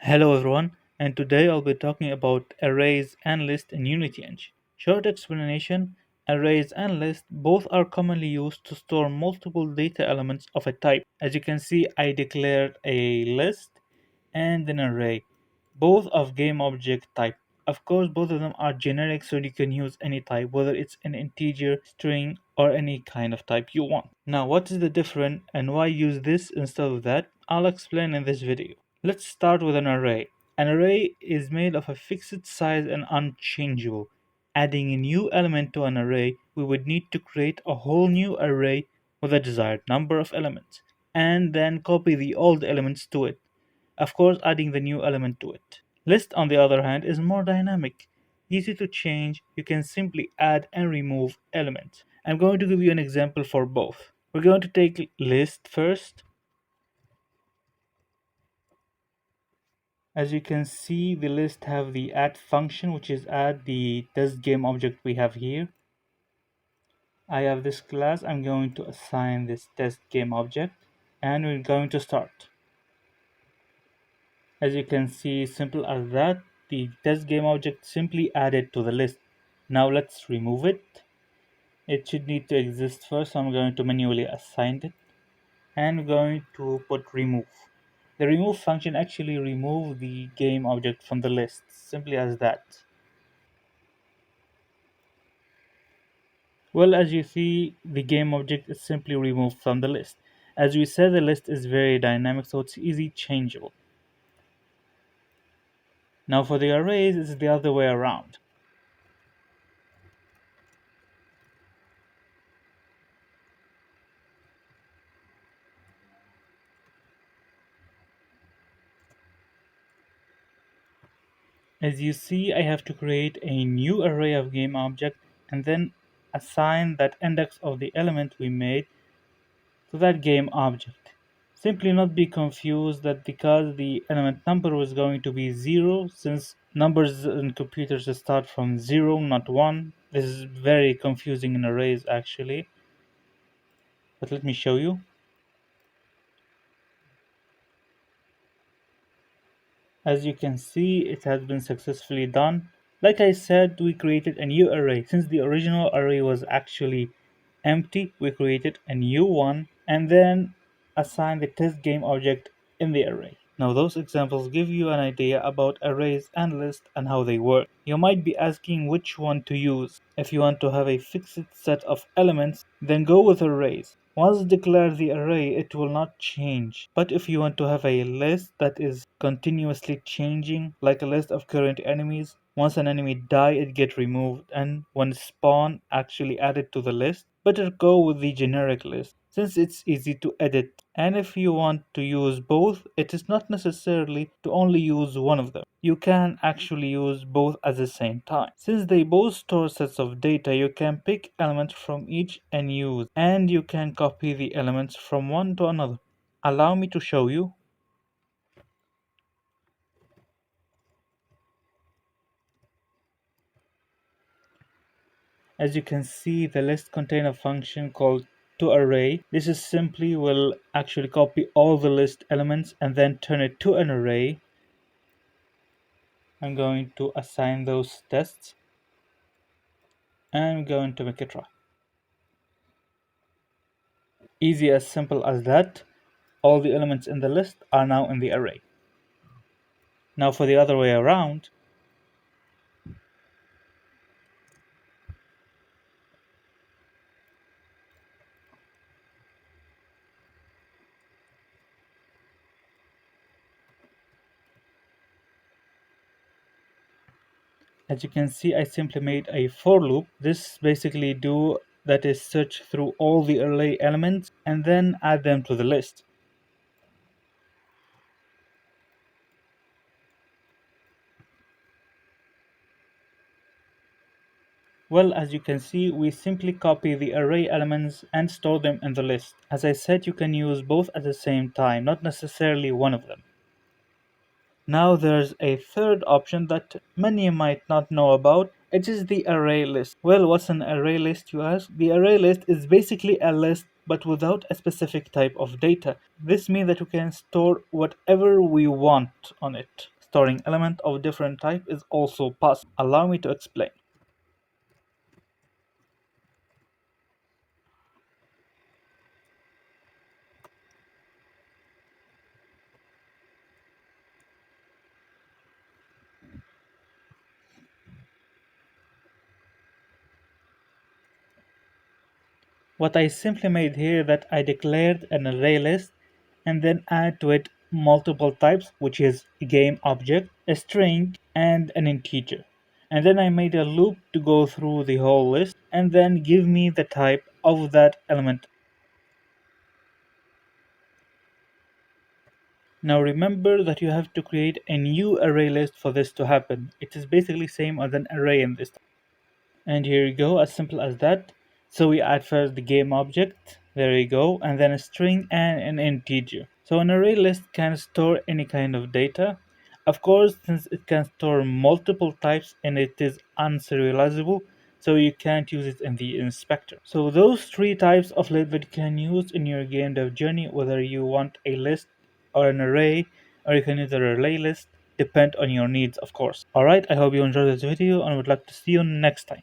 Hello everyone, and today I'll be talking about arrays and lists in Unity Engine. Short explanation: arrays and lists both are commonly used to store multiple data elements of a type. As you can see, I declared a list and an array, both of game object type. Of course, both of them are generic, so you can use any type, whether it's an integer, string, or any kind of type you want. Now, what is the difference and why use this instead of that? I'll explain in this video. Let's start with an array. An array is made of a fixed size and unchangeable. Adding a new element to an array, we would need to create a whole new array with a desired number of elements, and then copy the old elements to it. Of course, adding the new element to it. List, on the other hand, is more dynamic. Easy to change, you can simply add and remove elements. I'm going to give you an example for both. We're going to take list first. As you can see, the list have the add function, which is add the test game object we have here. I have this class. I'm going to assign this test game object, and we're going to start. As you can see, simple as that, the test game object simply added to the list. Now let's remove it. It should need to exist first, so I'm going to manually assign it, and we're going to put remove. The remove function actually removes the game object from the list, simply as that. Well, as you see, the game object is simply removed from the list. As we said, the list is very dynamic, so it's easy changeable. Now for the arrays, it's the other way around. As you see, I have to create a new array of game object and then assign that index of the element we made to that game object. Simply not be confused that because the element number was going to be 0, since numbers in computers start from 0, not 1. This is very confusing in arrays actually, but let me show you. As you can see, it has been successfully done. Like I said, we created a new array. Since the original array was actually empty, we created a new one and then assigned the test game object in the array. Now those examples give you an idea about arrays and lists and how they work. You might be asking which one to use. If you want to have a fixed set of elements, then go with arrays. Once declared the array, it will not change. But if you want to have a list that is continuously changing, like a list of current enemies, once an enemy die, it get removed, and when spawn, actually added to the list. Better go with the generic list, since it's easy to edit. And if you want to use both, it is not necessarily to only use one of them. You can actually use both at the same time. Since they both store sets of data, you can pick elements from each and use, and you can copy the elements from one to another. Allow me to show you. As you can see, the list contains a function called toArray. This is simply will actually copy all the list elements and then turn it to an array. I'm going to assign those tests and I'm going to make it try. Easy, as simple as that. All the elements in the list are now in the array. Now for the other way around, as you can see, I simply made a for loop. This basically do that is search through all the array elements and then add them to the list. Well, as you can see, we simply copy the array elements and store them in the list. As I said, you can use both at the same time, not necessarily one of them. Now there's a third option that many might not know about. It is the array list. Well, what's an array list, you ask? The array list is basically a list but without a specific type of data. This means that we can store whatever we want on it. storing element of different type is also possible. Allow me to explain. What I simply made here that I declared an array list and then add to it multiple types, which is a game object, a string, and an integer. And then I made a loop to go through the whole list and then give me the type of that element. Now remember that you have to create a new array list for this to happen. It is basically same as an array in this. And here you go, as simple as that. So we add first the game object, there you go, and then a string and an integer. So an array list can store any kind of data. Of course, since it can store multiple types and it is unserializable, so you can't use it in the inspector. So those three types of list that you can use in your game dev journey, whether you want a list or an array, or you can use a array list, depend on your needs, of course. Alright, I hope you enjoyed this video and would like to see you next time.